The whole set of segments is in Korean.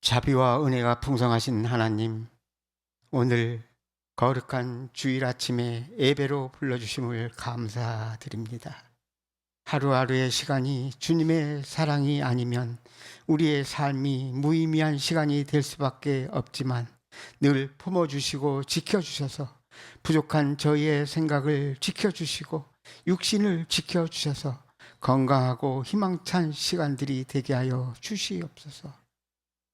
자비와 은혜가 풍성하신 하나님, 오늘 거룩한 주일 아침에 예배로 불러주심을 감사드립니다. 하루하루의 시간이 주님의 사랑이 아니면 우리의 삶이 무의미한 시간이 될 수밖에 없지만 늘 품어주시고 지켜주셔서 부족한 저희의 생각을 지켜주시고 육신을 지켜주셔서 건강하고 희망찬 시간들이 되게 하여 주시옵소서.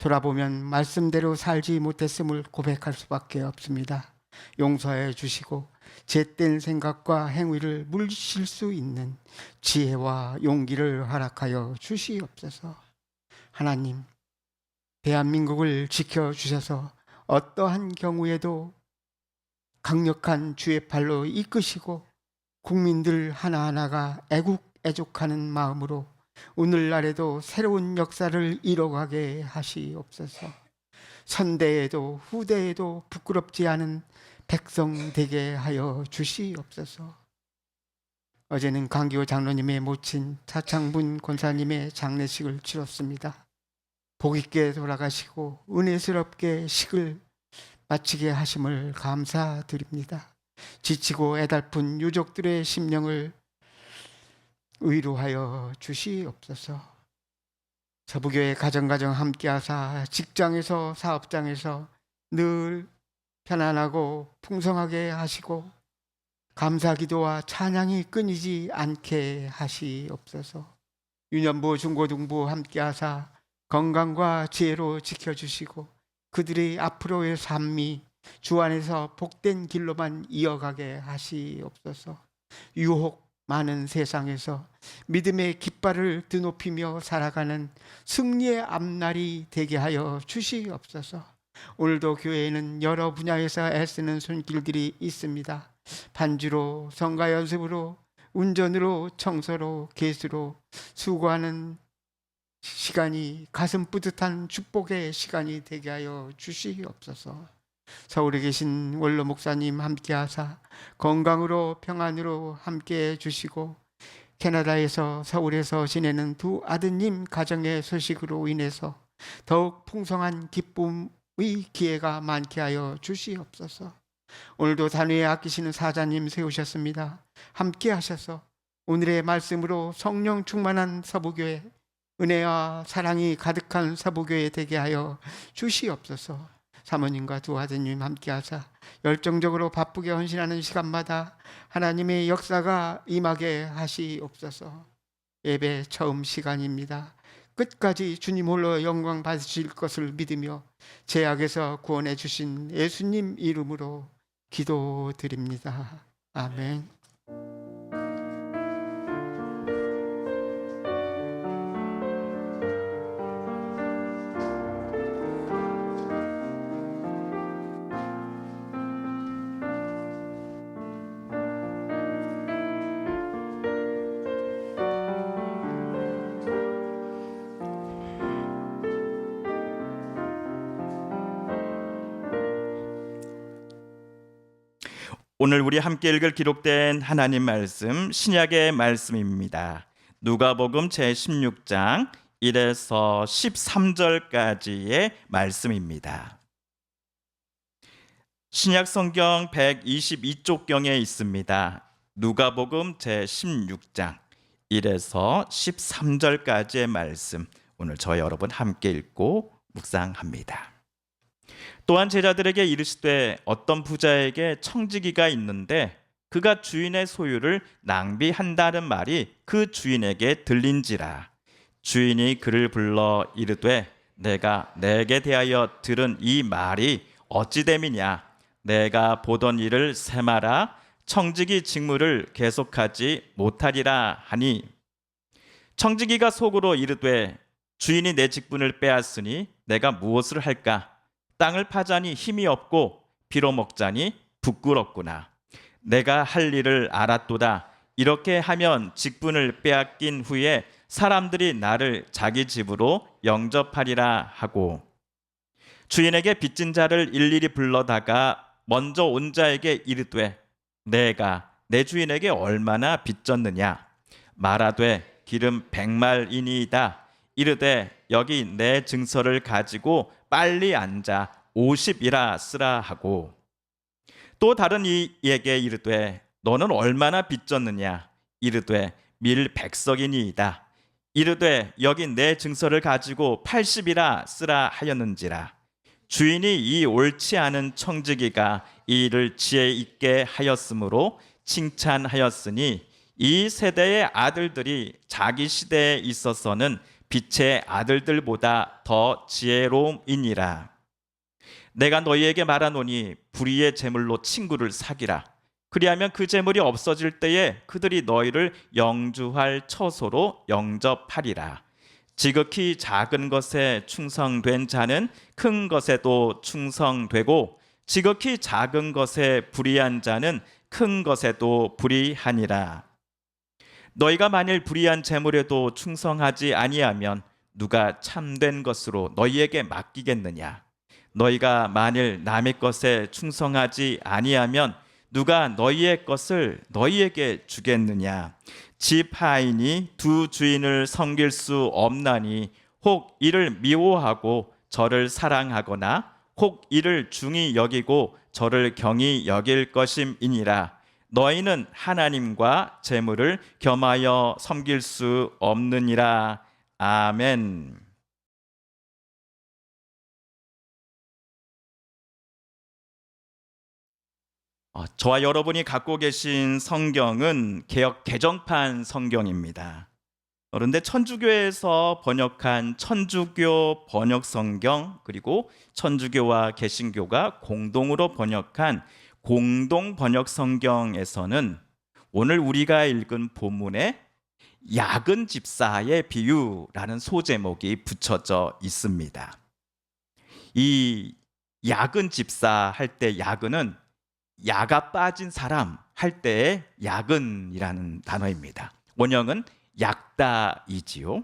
돌아보면 말씀대로 살지 못했음을 고백할 수밖에 없습니다. 용서해 주시고 제땐 생각과 행위를 물리칠 수 있는 지혜와 용기를 허락하여 주시옵소서. 하나님, 대한민국을 지켜주셔서 어떠한 경우에도 강력한 주의 팔로 이끄시고 국민들 하나하나가 애국애족하는 마음으로 오늘날에도 새로운 역사를 이뤄가게 하시옵소서. 선대에도 후대에도 부끄럽지 않은 백성 되게 하여 주시옵소서. 어제는 강기호 장로님의 모친 차창분 권사님의 장례식을 치렀습니다. 복 있게 돌아가시고 은혜스럽게 식을 마치게 하심을 감사드립니다. 지치고 애달픈 유족들의 심령을 위로하여 주시옵소서. 서부교회 가정가정 함께하사 직장에서 사업장에서 늘 편안하고 풍성하게 하시고 감사기도와 찬양이 끊이지 않게 하시옵소서. 유년부 중고등부 함께하사 건강과 지혜로 지켜주시고 그들의 앞으로의 삶이 주 안에서 복된 길로만 이어가게 하시옵소서. 유혹 많은 세상에서 믿음의 깃발을 드높이며 살아가는 승리의 앞날이 되게 하여 주시옵소서. 오늘도 교회에는 여러 분야에서 애쓰는 손길들이 있습니다. 반주로, 성가 연습으로, 운전으로, 청소로, 계수로 수고하는 시간이 가슴 뿌듯한 축복의 시간이 되게 하여 주시옵소서. 서울에 계신 원로 목사님 함께하사 건강으로 평안으로 함께해 주시고 캐나다에서 서울에서 지내는 두 아드님 가정의 소식으로 인해서 더욱 풍성한 기쁨의 기회가 많게 하여 주시옵소서. 오늘도 단위에 아끼시는 사자님 세우셨습니다. 함께 하셔서 오늘의 말씀으로 성령 충만한 서부교회, 은혜와 사랑이 가득한 서부교회 되게 하여 주시옵소서. 사모님과 두 아드님 함께하사 열정적으로 바쁘게 헌신하는 시간마다 하나님의 역사가 임하게 하시옵소서. 예배 처음 시간입니다. 끝까지 주님 홀로 영광 받으실 것을 믿으며 죄악에서 구원해 주신 예수님 이름으로 기도드립니다. 아멘. 오늘 우리 함께 읽을 기록된 하나님 말씀 신약의 말씀입니다. 누가복음 제16장 1에서 13절까지의 말씀입니다. 신약 성경 122쪽경에 있습니다. 누가복음 제16장 1에서 13절까지의 말씀, 오늘 저희 여러분 함께 읽고 묵상합니다. 또한 제자들에게 이르시되 어떤 부자에게 청지기가 있는데 그가 주인의 소유를 낭비한다는 말이 그 주인에게 들린지라. 주인이 그를 불러 이르되 내가 내게 대하여 들은 이 말이 어찌 됨이냐. 내가 보던 일을 세마라. 청지기 직무를 계속하지 못하리라 하니, 청지기가 속으로 이르되 주인이 내 직분을 빼앗으니 내가 무엇을 할까? 땅을 파자니 힘이 없고 빌어먹자니 부끄럽구나. 내가 할 일을 알았도다. 이렇게 하면 직분을 빼앗긴 후에 사람들이 나를 자기 집으로 영접하리라 하고, 주인에게 빚진 자를 일일이 불러다가 먼저 온 자에게 이르되 내가 내 주인에게 얼마나 빚졌느냐. 말하되 기름 100말이니이다. 이르되 여기 내 증서를 가지고 빨리 앉아 50이라 쓰라 하고, 또 다른 이에게 이르되 너는 얼마나 빚졌느냐. 이르되 밀 100석이니이다. 이르되 여기 내 증서를 가지고 80이라 쓰라 하였는지라. 주인이 이 옳지 않은 청지기가 이 일을 지혜 있게 하였으므로 칭찬하였으니 이 세대의 아들들이 자기 시대에 있어서는 빛의 아들들보다 더 지혜로움이니라. 내가 너희에게 말하노니 불의의 재물로 친구를 사기라. 그리하면 그 재물이 없어질 때에 그들이 너희를 영주할 처소로 영접하리라. 지극히 작은 것에 충성된 자는 큰 것에도 충성되고, 지극히 작은 것에 불의한 자는 큰 것에도 불의하니라. 너희가 만일 불의한 재물에도 충성하지 아니하면 누가 참된 것으로 너희에게 맡기겠느냐? 너희가 만일 남의 것에 충성하지 아니하면 누가 너희의 것을 너희에게 주겠느냐? 집 하인이 두 주인을 섬길 수 없나니 혹 이를 미워하고 저를 사랑하거나 혹 이를 중히 여기고 저를 경히 여길 것임이니라. 너희는 하나님과 재물을 겸하여 섬길 수 없느니라. 아멘. 저와 여러분이 갖고 계신 성경은 개역 개정판 성경입니다. 그런데 천주교에서 번역한 천주교 번역 성경, 그리고 천주교와 개신교가 공동으로 번역한 공동 번역 성경에서는 오늘 우리가 읽은 본문에 야근 집사의 비유라는 소제목이 붙여져 있습니다. 이 야근 집사 할 때 야근은 야가 빠진 사람 할 때의 야근이라는 단어입니다. 원형은 약다이지요.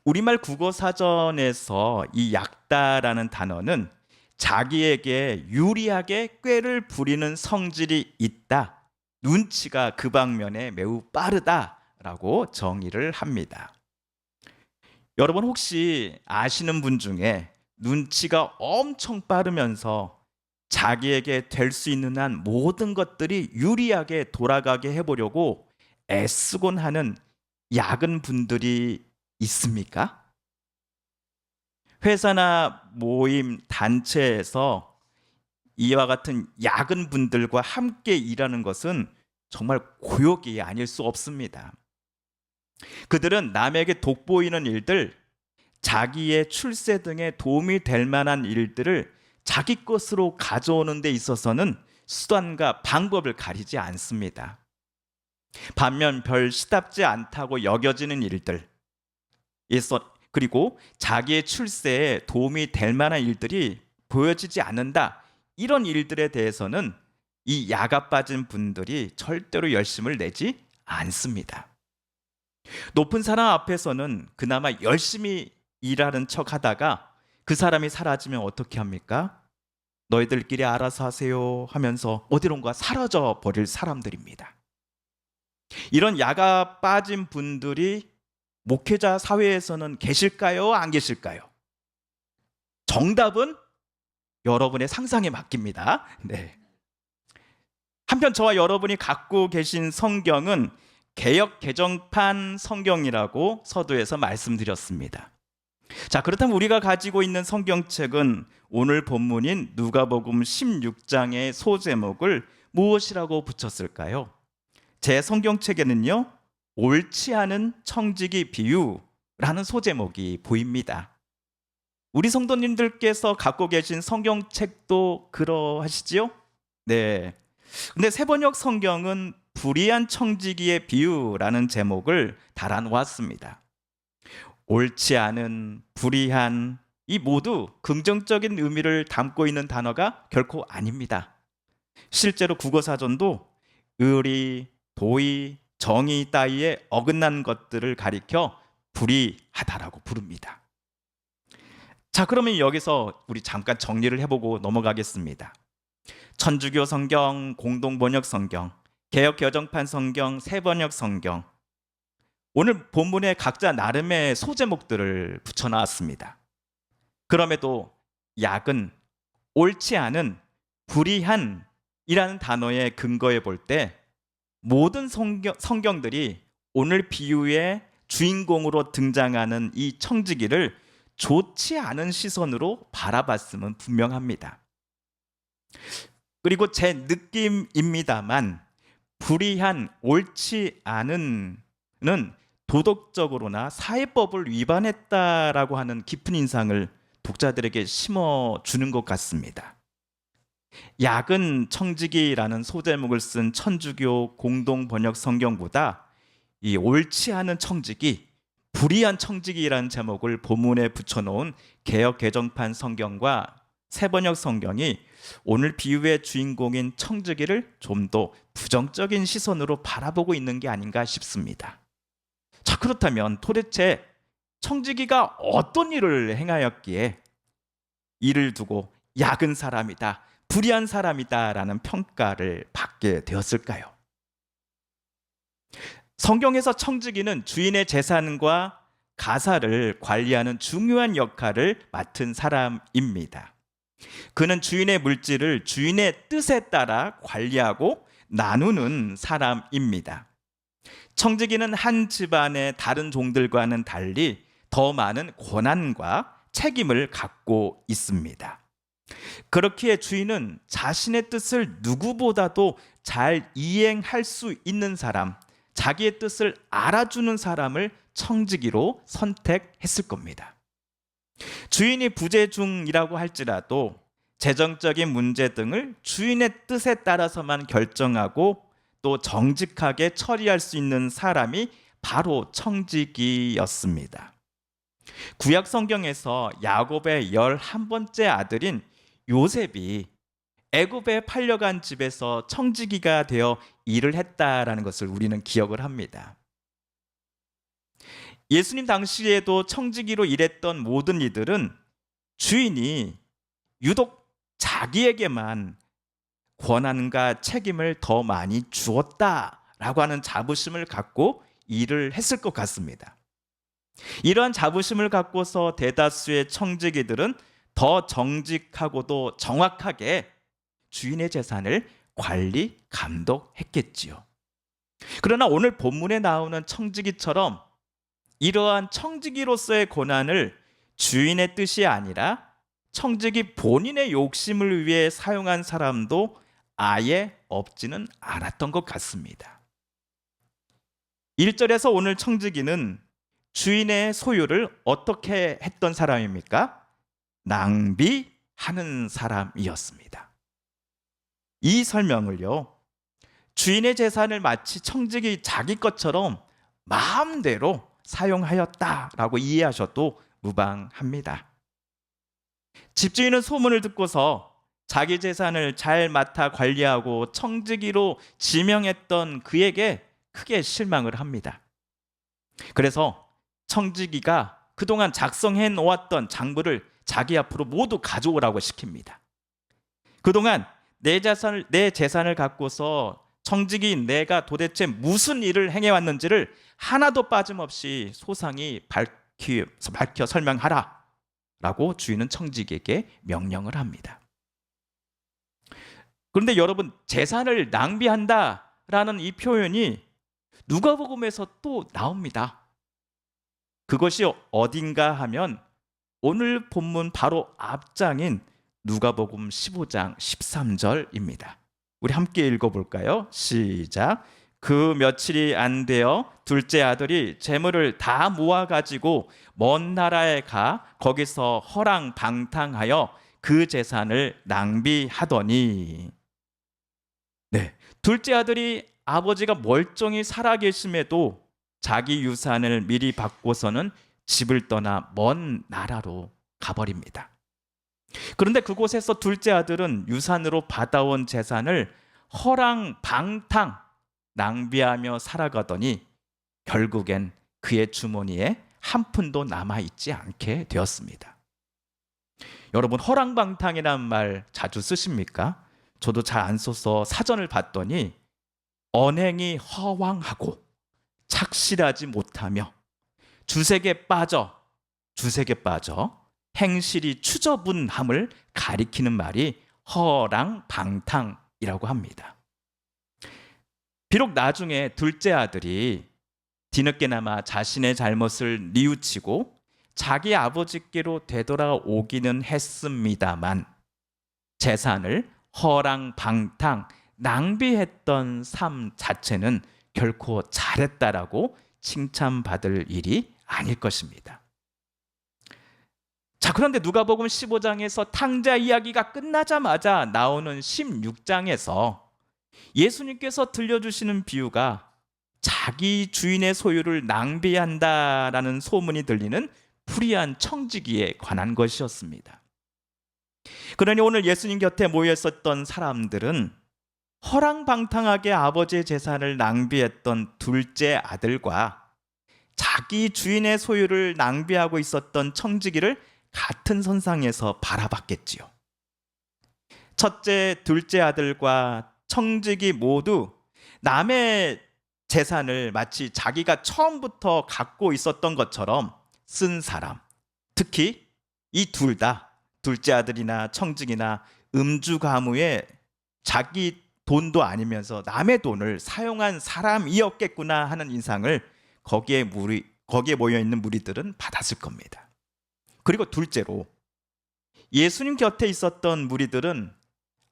우리말 국어사전에서 이 약다라는 단어는 자기에게 유리하게 꾀를 부리는 성질이 있다, 눈치가 그 방면에 매우 빠르다라고 정의를 합니다. 여러분 혹시 아시는 분 중에 눈치가 엄청 빠르면서 자기에게 될 수 있는 한 모든 것들이 유리하게 돌아가게 해보려고 애쓰곤 하는 야근 분들이 있습니까? 회사나 모임, 단체에서 이와 같은 야근 분들과 함께 일하는 것은 정말 고역이 아닐 수 없습니다. 그들은 남에게 돋보이는 일들, 자기의 출세 등에 도움이 될 만한 일들을 자기 것으로 가져오는 데 있어서는 수단과 방법을 가리지 않습니다. 반면 별 시답지 않다고 여겨지는 일들, 그리고 자기의 출세에 도움이 될 만한 일들이 보여지지 않는다, 이런 일들에 대해서는 이 야가 빠진 분들이 절대로 열심을 내지 않습니다. 높은 사람 앞에서는 그나마 열심히 일하는 척 하다가 그 사람이 사라지면 어떻게 합니까? 너희들끼리 알아서 하세요 하면서 어디론가 사라져 버릴 사람들입니다. 이런 야가 빠진 분들이 목회자 사회에서는 계실까요? 안 계실까요? 정답은 여러분의 상상에 맡깁니다. 네. 한편 저와 여러분이 갖고 계신 성경은 개역 개정판 성경이라고 서두에서 말씀드렸습니다. 자, 그렇다면 우리가 가지고 있는 성경책은 오늘 본문인 누가복음 16장의 소제목을 무엇이라고 붙였을까요? 제 성경책에는요, 옳지 않은 청지기 비유라는 소제목이 보입니다. 우리 성도님들께서 갖고 계신 성경책도 그러하시지요? 네. 근데 새번역 성경은 불의한 청지기의 비유라는 제목을 달아놓았습니다. 옳지 않은, 불의한, 이 모두 긍정적인 의미를 담고 있는 단어가 결코 아닙니다. 실제로 국어사전도 의리, 도의, 정의 따위에 어긋난 것들을 가리켜 불의하다라고 부릅니다. 자, 그러면 여기서 우리 잠깐 정리를 해보고 넘어가겠습니다. 천주교 성경, 공동번역 성경, 개역 개정판 성경, 새번역 성경, 오늘 본문에 각자 나름의 소제목들을 붙여놨습니다. 그럼에도 야근, 옳지 않은, 불의한이라는 단어에 근거해 볼 때 모든 성경들이 오늘 비유의 주인공으로 등장하는 이 청지기를 좋지 않은 시선으로 바라봤음은 분명합니다. 그리고 제 느낌입니다만 불의한, 옳지 않은은 도덕적으로나 사회법을 위반했다라고 하는 깊은 인상을 독자들에게 심어주는 것 같습니다. 야근 청지기라는 소제목을 쓴 천주교 공동 번역 성경보다 이 옳지 않은 청지기, 불의한 청지기라는 제목을 본문에 붙여놓은 개역 개정판 성경과 새번역 성경이 오늘 비유의 주인공인 청지기를 좀 더 부정적인 시선으로 바라보고 있는 게 아닌가 싶습니다. 자, 그렇다면 도대체 청지기가 어떤 일을 행하였기에 이를 두고 야근 사람이다, 불의한 사람이다라는 평가를 받게 되었을까요? 성경에서 청지기는 주인의 재산과 가사를 관리하는 중요한 역할을 맡은 사람입니다. 그는 주인의 물질을 주인의 뜻에 따라 관리하고 나누는 사람입니다. 청지기는 한 집안의 다른 종들과는 달리 더 많은 권한과 책임을 갖고 있습니다. 그렇기에 주인은 자신의 뜻을 누구보다도 잘 이행할 수 있는 사람, 자기의 뜻을 알아주는 사람을 청지기로 선택했을 겁니다. 주인이 부재중이라고 할지라도 재정적인 문제 등을 주인의 뜻에 따라서만 결정하고 또 정직하게 처리할 수 있는 사람이 바로 청지기였습니다. 구약 성경에서 야곱의 11번째 아들인 요셉이 애굽에 팔려간 집에서 청지기가 되어 일을 했다라는 것을 우리는 기억을 합니다. 예수님 당시에도 청지기로 일했던 모든 이들은 주인이 유독 자기에게만 권한과 책임을 더 많이 주었다라고 하는 자부심을 갖고 일을 했을 것 같습니다. 이러한 자부심을 갖고서 대다수의 청지기들은 더 정직하고도 정확하게 주인의 재산을 관리, 감독했겠지요. 그러나 오늘 본문에 나오는 청지기처럼 이러한 청지기로서의 권한을 주인의 뜻이 아니라 청지기 본인의 욕심을 위해 사용한 사람도 아예 없지는 않았던 것 같습니다. 1절에서 오늘 청지기는 주인의 소유를 어떻게 했던 사람입니까? 낭비하는 사람이었습니다. 이 설명을요, 주인의 재산을 마치 청지기 자기 것처럼 마음대로 사용하였다라고 이해하셔도 무방합니다. 집주인은 소문을 듣고서 자기 재산을 잘 맡아 관리하고 청지기로 지명했던 그에게 크게 실망을 합니다. 그래서 청지기가 그동안 작성해 놓았던 장부를 자기 앞으로 모두 가져오라고 시킵니다. 그동안 내 재산을 갖고서 청지기인 내가 도대체 무슨 일을 행해왔는지를 하나도 빠짐없이 소상히 밝혀 설명하라 라고 주인은 청지기에게 명령을 합니다. 그런데 여러분, 재산을 낭비한다라는 이 표현이 누가복음에서 또 나옵니다. 그것이 어딘가 하면 오늘 본문 바로 앞장인 누가복음 15장 13절입니다. 우리 함께 읽어볼까요? 시작. 그 며칠이 안 되어 둘째 아들이 재물을 다 모아가지고 먼 나라에 가 거기서 허랑방탕하여 그 재산을 낭비하더니. 네, 둘째 아들이 아버지가 멀쩡히 살아계심에도 자기 유산을 미리 받고서는 집을 떠나 먼 나라로 가버립니다. 그런데 그곳에서 둘째 아들은 유산으로 받아온 재산을 허랑방탕 낭비하며 살아가더니 결국엔 그의 주머니에 한 푼도 남아있지 않게 되었습니다. 여러분, 허랑방탕이라는 말 자주 쓰십니까? 저도 잘 안 써서 사전을 봤더니 언행이 허황하고 착실하지 못하며 주색에 빠져 행실이 추저분함을 가리키는 말이 허랑방탕이라고 합니다. 비록 나중에 둘째 아들이 뒤늦게나마 자신의 잘못을 뉘우치고 자기 아버지께로 되돌아오기는 했습니다만 재산을 허랑방탕, 낭비했던 삶 자체는 결코 잘했다라고 칭찬받을 일이 아닐 것입니다. 자, 그런데 누가복음 15장에서 탕자 이야기가 끝나자마자 나오는 16장에서 예수님께서 들려주시는 비유가 자기 주인의 소유를 낭비한다라는 소문이 들리는 불의한 청지기에 관한 것이었습니다. 그러니 오늘 예수님 곁에 모여 있었던 사람들은 허랑방탕하게 아버지의 재산을 낭비했던 둘째 아들과 자기 주인의 소유를 낭비하고 있었던 청지기를 같은 선상에서 바라봤겠지요. 첫째, 둘째 아들과 청지기 모두 남의 재산을 마치 자기가 처음부터 갖고 있었던 것처럼 쓴 사람, 특히 이 둘 다 둘째 아들이나 청지기나 음주가무에 자기 돈도 아니면서 남의 돈을 사용한 사람이었겠구나 하는 인상을 거기에 모여있는 무리들은 받았을 겁니다. 그리고 둘째로 예수님 곁에 있었던 무리들은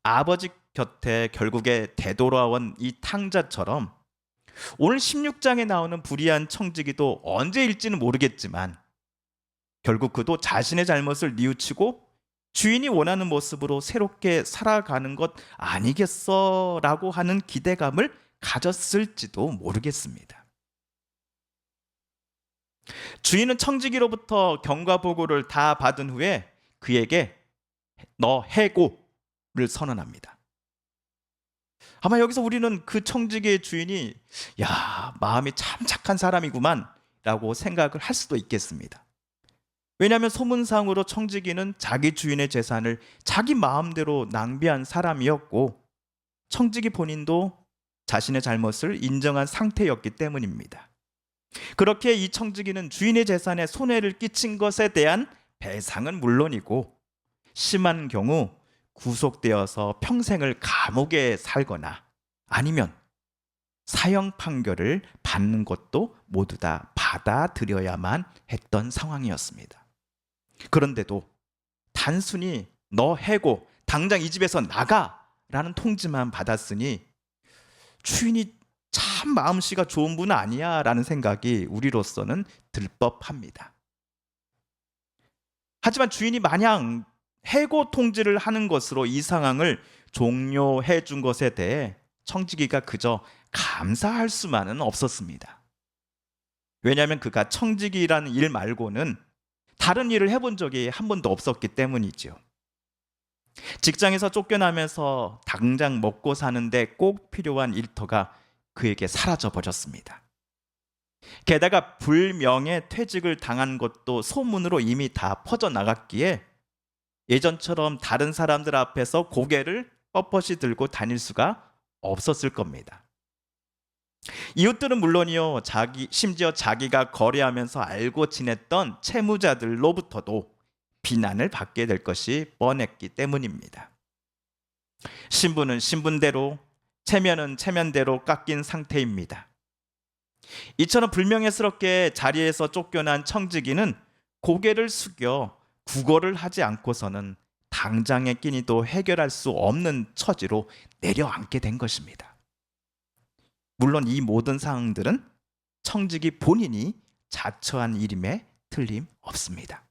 아버지 곁에 결국에 되돌아온 이 탕자처럼 오늘 16장에 나오는 불의한 청지기도 언제일지는 모르겠지만 결국 그도 자신의 잘못을 뉘우치고 주인이 원하는 모습으로 새롭게 살아가는 것 아니겠어? 라고 하는 기대감을 가졌을지도 모르겠습니다. 주인은 청지기로부터 경과보고를 다 받은 후에 그에게 너 해고를 선언합니다. 아마 여기서 우리는 그 청지기의 주인이 야, 마음이 참 착한 사람이구만 라고 생각을 할 수도 있겠습니다. 왜냐하면 소문상으로 청지기는 자기 주인의 재산을 자기 마음대로 낭비한 사람이었고 청지기 본인도 자신의 잘못을 인정한 상태였기 때문입니다. 그렇게 이 청지기는 주인의 재산에 손해를 끼친 것에 대한 배상은 물론이고 심한 경우 구속되어서 평생을 감옥에 살거나 아니면 사형 판결을 받는 것도 모두 다 받아들여야만 했던 상황이었습니다. 그런데도 단순히 너 해고, 당장 이 집에서 나가라는 통지만 받았으니 주인이 참 마음씨가 좋은 분 아니야 라는 생각이 우리로서는 들 법합니다. 하지만 주인이 마냥 해고 통지를 하는 것으로 이 상황을 종료해 준 것에 대해 청지기가 그저 감사할 수만은 없었습니다. 왜냐하면 그가 청지기라는 일 말고는 다른 일을 해본 적이 한 번도 없었기 때문이죠. 직장에서 쫓겨나면서 당장 먹고 사는데 꼭 필요한 일터가 그에게 사라져 버렸습니다. 게다가 불명예 퇴직을 당한 것도 소문으로 이미 다 퍼져나갔기에 예전처럼 다른 사람들 앞에서 고개를 뻣뻣이 들고 다닐 수가 없었을 겁니다. 이웃들은 물론이요, 심지어 자기가 거래하면서 알고 지냈던 채무자들로부터도 비난을 받게 될 것이 뻔했기 때문입니다. 신분은 신분대로, 체면은 체면대로 깎인 상태입니다. 이처럼 불명예스럽게 자리에서 쫓겨난 청지기는 고개를 숙여 구걸을 하지 않고서는 당장의 끼니도 해결할 수 없는 처지로 내려앉게 된 것입니다. 물론 이 모든 상황들은 청지기 본인이 자처한 일임에 틀림없습니다.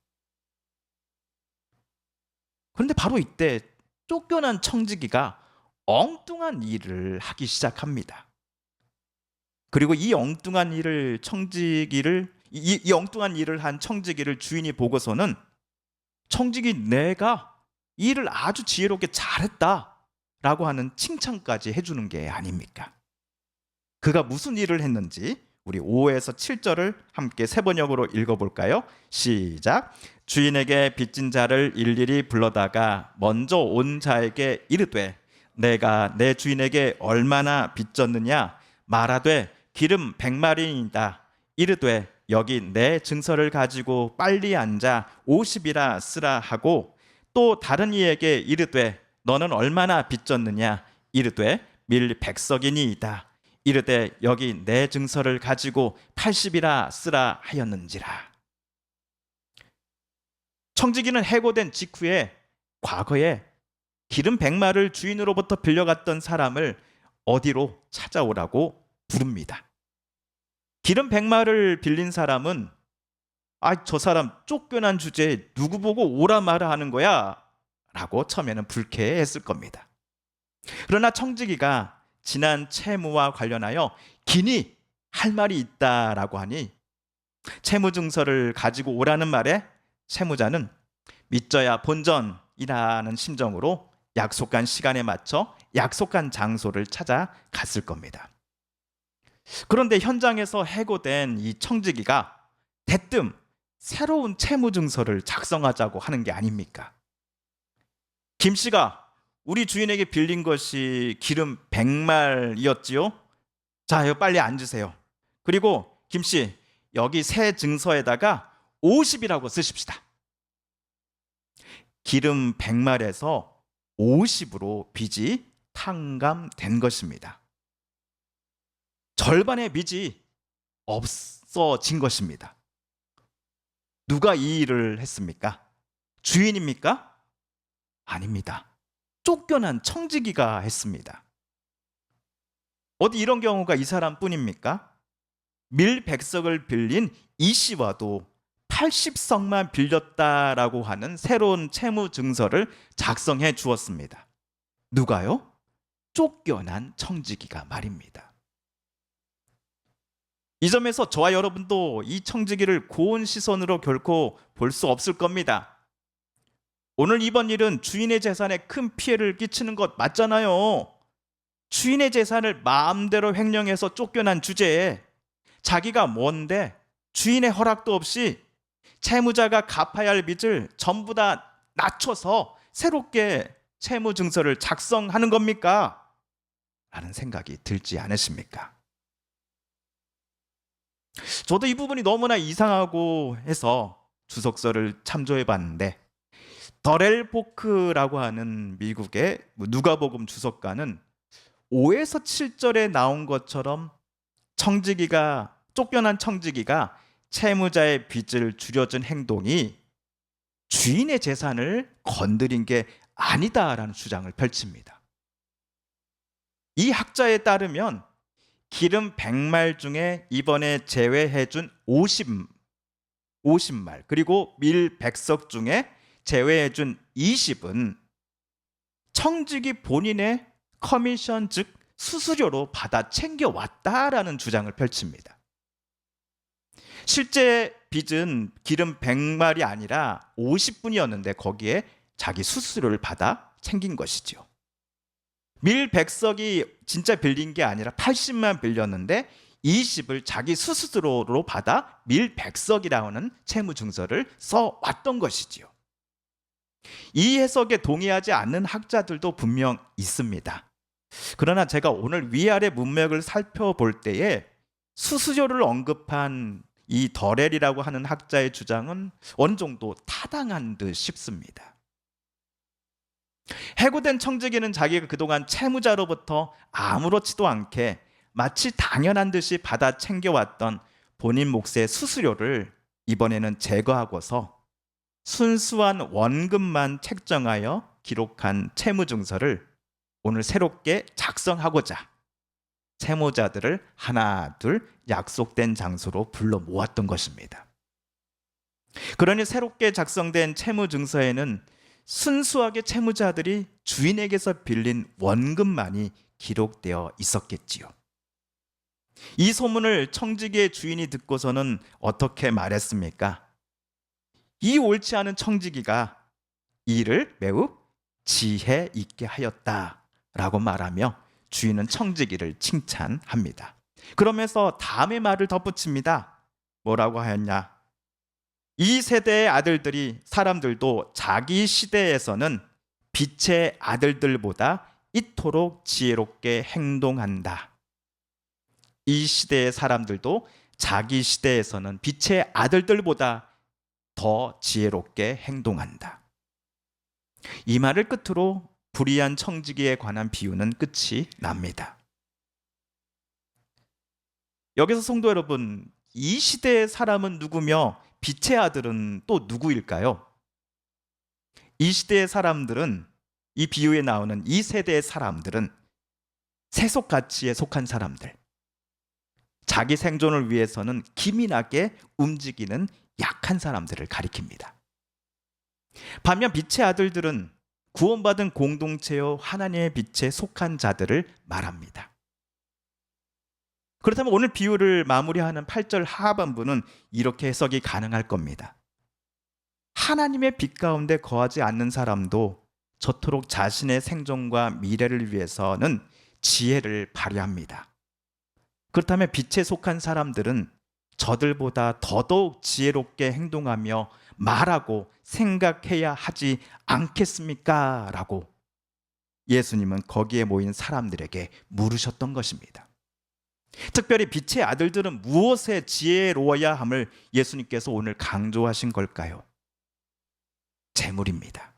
그런데 바로 이때 쫓겨난 청지기가 엉뚱한 일을 하기 시작합니다. 그리고 이 엉뚱한 일을 한 청지기를 주인이 보고서는 청지기 내가 일을 아주 지혜롭게 잘했다라고 하는 칭찬까지 해주는 게 아닙니까? 그가 무슨 일을 했는지 우리 5에서 7절을 함께 세 번역으로 읽어볼까요? 시작. 주인에게 빚진 자를 일일이 불러다가 먼저 온 자에게 이르되 내가 내 주인에게 얼마나 빚졌느냐 말하되 기름 100마리이다. 이르되 여기 내 증서를 가지고 빨리 앉아 50이라 쓰라 하고, 또 다른 이에게 이르되 너는 얼마나 빚졌느냐 이르되 밀 100석이니이다. 이르되 여기 내 증서를 가지고 80이라 쓰라 하였는지라. 청지기는 해고된 직후에 과거에 기름 100마를 주인으로부터 빌려갔던 사람을 어디로 찾아오라고 부릅니다. 기름 100마를 빌린 사람은 저 사람 쫓겨난 주제에 누구 보고 오라 마라 하는 거야 라고 처음에는 불쾌했을 겁니다. 그러나 청지기가 지난 채무와 관련하여 긴히 할 말이 있다라고 하니 채무증서를 가지고 오라는 말에 채무자는 믿져야 본전이라는 심정으로 약속한 시간에 맞춰 약속한 장소를 찾아갔을 겁니다. 그런데 현장에서 해고된 이 청지기가 대뜸 새로운 채무증서를 작성하자고 하는 게 아닙니까? 김 씨가 우리 주인에게 빌린 것이 기름 100말이었지요? 자, 여기 빨리 앉으세요. 그리고 김 씨, 여기 새 증서에다가 50이라고 쓰십시다. 기름 100말에서 50으로 빚이 탕감된 것입니다. 절반의 빚이 없어진 것입니다. 누가 이 일을 했습니까? 주인입니까? 아닙니다. 쫓겨난 청지기가 했습니다. 어디 이런 경우가 이 사람뿐입니까? 밀 100석을 빌린 이 씨와도 80석만 빌렸다라고 하는 새로운 채무 증서를 작성해 주었습니다. 누가요? 쫓겨난 청지기가 말입니다. 이 점에서 저와 여러분도 이 청지기를 고운 시선으로 결코 볼 수 없을 겁니다. 오늘 이번 일은 주인의 재산에 큰 피해를 끼치는 것 맞잖아요. 주인의 재산을 마음대로 횡령해서 쫓겨난 주제에 자기가 뭔데 주인의 허락도 없이 채무자가 갚아야 할 빚을 전부 다 낮춰서 새롭게 채무증서를 작성하는 겁니까? 라는 생각이 들지 않으십니까? 저도 이 부분이 너무나 이상하고 해서 주석서를 참조해 봤는데, 더렐 포크라고 하는 미국의 누가복음 주석가는 5에서 7절에 나온 것처럼 쫓겨난 청지기가 채무자의 빚을 줄여준 행동이 주인의 재산을 건드린 게 아니다라는 주장을 펼칩니다. 이 학자에 따르면 기름 100말 중에 이번에 제외해준 50말 그리고 밀 100석 중에 제외해준 20은 청지기 본인의 커미션, 즉 수수료로 받아 챙겨왔다라는 주장을 펼칩니다. 실제 빚은 기름 100말이 아니라 50분이었는데 거기에 자기 수수료를 받아 챙긴 것이죠. 밀 100석이 진짜 빌린 게 아니라 80만 빌렸는데 20을 자기 수수료로 받아 밀 100석이라는 채무증서를 써왔던 것이지요. 이 해석에 동의하지 않는 학자들도 분명 있습니다. 그러나 제가 오늘 위아래 문맥을 살펴볼 때에 수수료를 언급한 이 더렐이라고 하는 학자의 주장은 어느 정도 타당한 듯 싶습니다. 해고된 청지기는 자기가 그동안 채무자로부터 아무렇지도 않게 마치 당연한 듯이 받아 챙겨왔던 본인 몫의 수수료를 이번에는 제거하고서 순수한 원금만 책정하여 기록한 채무증서를 오늘 새롭게 작성하고자 채무자들을 하나 둘 약속된 장소로 불러 모았던 것입니다. 그러니 새롭게 작성된 채무증서에는 순수하게 채무자들이 주인에게서 빌린 원금만이 기록되어 있었겠지요. 이 소문을 청지기의 주인이 듣고서는 어떻게 말했습니까? 이 옳지 않은 청지기가 이를 매우 지혜 있게 하였다라고 말하며 주인은 청지기를 칭찬합니다. 그러면서 다음의 말을 덧붙입니다. 뭐라고 하였냐? 이 세대의 아들들이 사람들도 자기 시대에서는 빛의 아들들보다 이토록 지혜롭게 행동한다. 이 시대의 사람들도 자기 시대에서는 빛의 아들들보다 더 지혜롭게 행동한다. 이 말을 끝으로 불의한 청지기에 관한 비유는 끝이 납니다. 여기서 성도 여러분, 이 시대의 사람은 누구며 빛의 아들은 또 누구일까요? 이 시대의 사람들은, 이 비유에 나오는 이 세대의 사람들은 세속 가치에 속한 사람들, 자기 생존을 위해서는 기민하게 움직이는 약한 사람들을 가리킵니다. 반면 빛의 아들들은 구원받은 공동체요 하나님의 빛에 속한 자들을 말합니다. 그렇다면 오늘 비유를 마무리하는 8절 하반부는 이렇게 해석이 가능할 겁니다. 하나님의 빛 가운데 거하지 않는 사람도 저토록 자신의 생존과 미래를 위해서는 지혜를 발휘합니다. 그렇다면 빛에 속한 사람들은 저들보다 더더욱 지혜롭게 행동하며 말하고 생각해야 하지 않겠습니까? 라고 예수님은 거기에 모인 사람들에게 물으셨던 것입니다. 특별히 빛의 아들들은 무엇에 지혜로워야 함을 예수님께서 오늘 강조하신 걸까요? 재물입니다.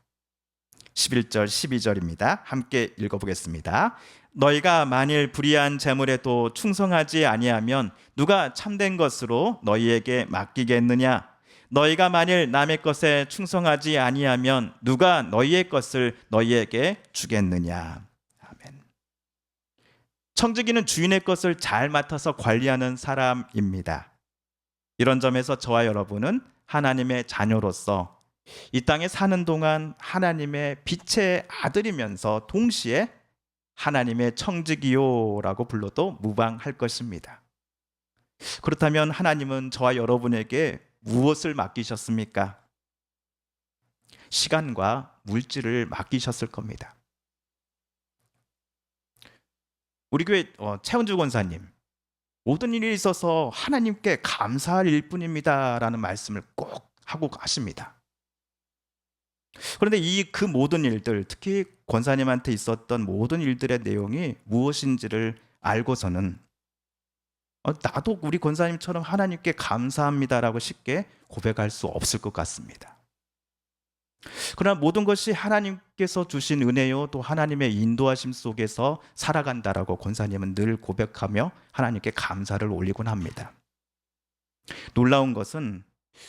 11절 12절입니다. 함께 읽어보겠습니다. 너희가 만일 불의한 재물에도 충성하지 아니하면 누가 참된 것으로 너희에게 맡기겠느냐? 너희가 만일 남의 것에 충성하지 아니하면 누가 너희의 것을 너희에게 주겠느냐? 아멘. 청지기는 주인의 것을 잘 맡아서 관리하는 사람입니다. 이런 점에서 저와 여러분은 하나님의 자녀로서 이 땅에 사는 동안 하나님의 빛의 아들이면서 동시에 하나님의 청지기요라고 불러도 무방할 것입니다. 그렇다면 하나님은 저와 여러분에게 무엇을 맡기셨습니까? 시간과 물질을 맡기셨을 겁니다. 우리 교회 최은주 권사님, 모든 일이 있어서 하나님께 감사할 일뿐입니다 라는 말씀을 꼭 하고 가십니다. 그런데 그 모든 일들, 특히 권사님한테 있었던 모든 일들의 내용이 무엇인지를 알고서는 나도 우리 권사님처럼 하나님께 감사합니다라고 쉽게 고백할 수 없을 것 같습니다. 그러나 모든 것이 하나님께서 주신 은혜요, 또 하나님의 인도하심 속에서 살아간다라고 권사님은 늘 고백하며 하나님께 감사를 올리곤 합니다. 놀라운 것은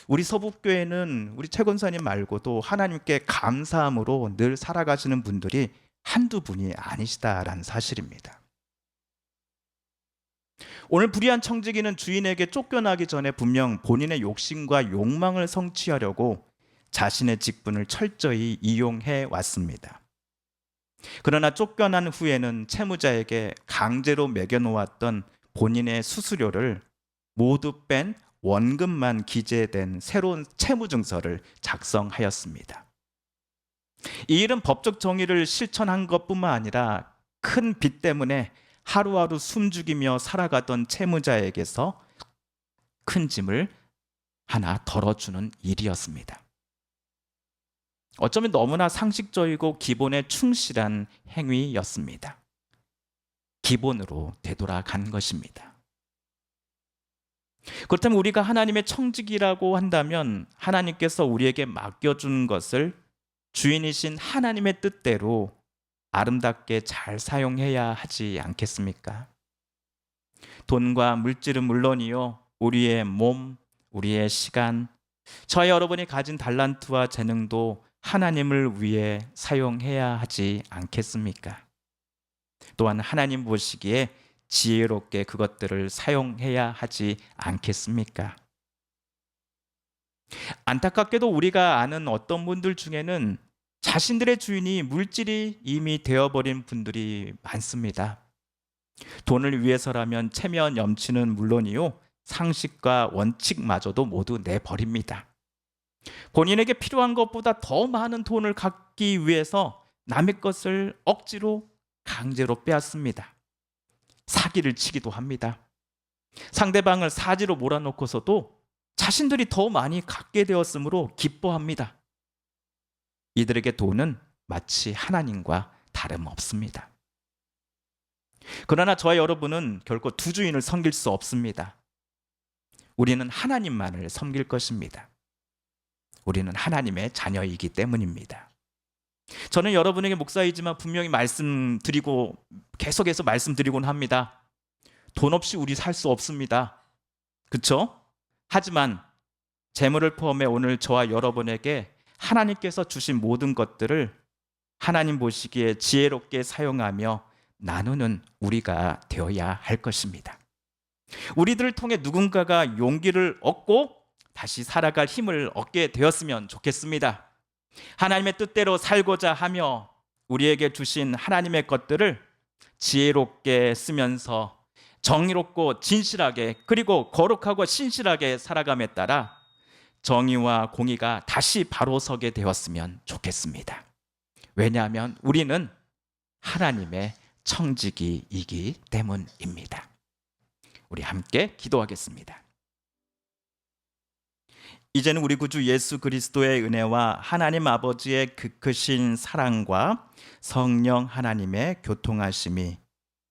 우리 서북교회는 우리 최 권사님 말고도 하나님께 감사함으로 늘 살아가시는 분들이 한두 분이 아니시다라는 사실입니다. 오늘 불의한 청지기는 주인에게 쫓겨나기 전에 분명 본인의 욕심과 욕망을 성취하려고 자신의 직분을 철저히 이용해 왔습니다. 그러나 쫓겨난 후에는 채무자에게 강제로 매겨놓았던 본인의 수수료를 모두 뺀 원금만 기재된 새로운 채무증서를 작성하였습니다. 이 일은 법적 정의를 실천한 것뿐만 아니라 큰 빚 때문에 하루하루 숨죽이며 살아가던 채무자에게서 큰 짐을 하나 덜어주는 일이었습니다. 어쩌면 너무나 상식적이고 기본에 충실한 행위였습니다. 기본으로 되돌아간 것입니다. 그렇다면 우리가 하나님의 청지기라고 한다면 하나님께서 우리에게 맡겨준 것을 주인이신 하나님의 뜻대로 아름답게 잘 사용해야 하지 않겠습니까? 돈과 물질은 물론이요, 우리의 몸, 우리의 시간, 저와 여러분이 가진 달란트와 재능도 하나님을 위해 사용해야 하지 않겠습니까? 또한 하나님 보시기에 지혜롭게 그것들을 사용해야 하지 않겠습니까? 안타깝게도 우리가 아는 어떤 분들 중에는 자신들의 주인이 물질이 이미 되어버린 분들이 많습니다. 돈을 위해서라면 체면 염치는 물론이요, 상식과 원칙마저도 모두 내버립니다. 본인에게 필요한 것보다 더 많은 돈을 갖기 위해서 남의 것을 억지로 강제로 빼앗습니다. 사기를 치기도 합니다. 상대방을 사지로 몰아넣고서도 자신들이 더 많이 갖게 되었으므로 기뻐합니다. 이들에게 돈은 마치 하나님과 다름없습니다. 그러나 저와 여러분은 결코 두 주인을 섬길 수 없습니다. 우리는 하나님만을 섬길 것입니다. 우리는 하나님의 자녀이기 때문입니다. 저는 여러분에게 목사이지만 분명히 말씀드리고 계속해서 말씀드리곤 합니다. 돈 없이 우리 살 수 없습니다. 그렇죠? 하지만 재물을 포함해 오늘 저와 여러분에게 하나님께서 주신 모든 것들을 하나님 보시기에 지혜롭게 사용하며 나누는 우리가 되어야 할 것입니다. 우리들을 통해 누군가가 용기를 얻고 다시 살아갈 힘을 얻게 되었으면 좋겠습니다. 하나님의 뜻대로 살고자 하며 우리에게 주신 하나님의 것들을 지혜롭게 쓰면서 정의롭고 진실하게 그리고 거룩하고 신실하게 살아감에 따라 정의와 공의가 다시 바로 서게 되었으면 좋겠습니다. 왜냐하면 우리는 하나님의 청지기이기 때문입니다. 우리 함께 기도하겠습니다. 이제는 우리 구주 예수 그리스도의 은혜와 하나님 아버지의 그 크신 사랑과 성령 하나님의 교통하심이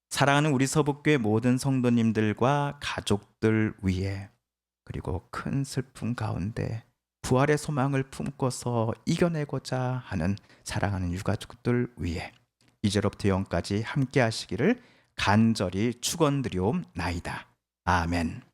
사랑하는 우리 서북교회 모든 성도님들과 가족들 위해 그리고 큰 슬픔 가운데 부활의 소망을 품고서 이겨내고자 하는 사랑하는 유가족들 위해 이제로부터 영까지 함께 하시기를 간절히 축원드리옵나이다. 아멘.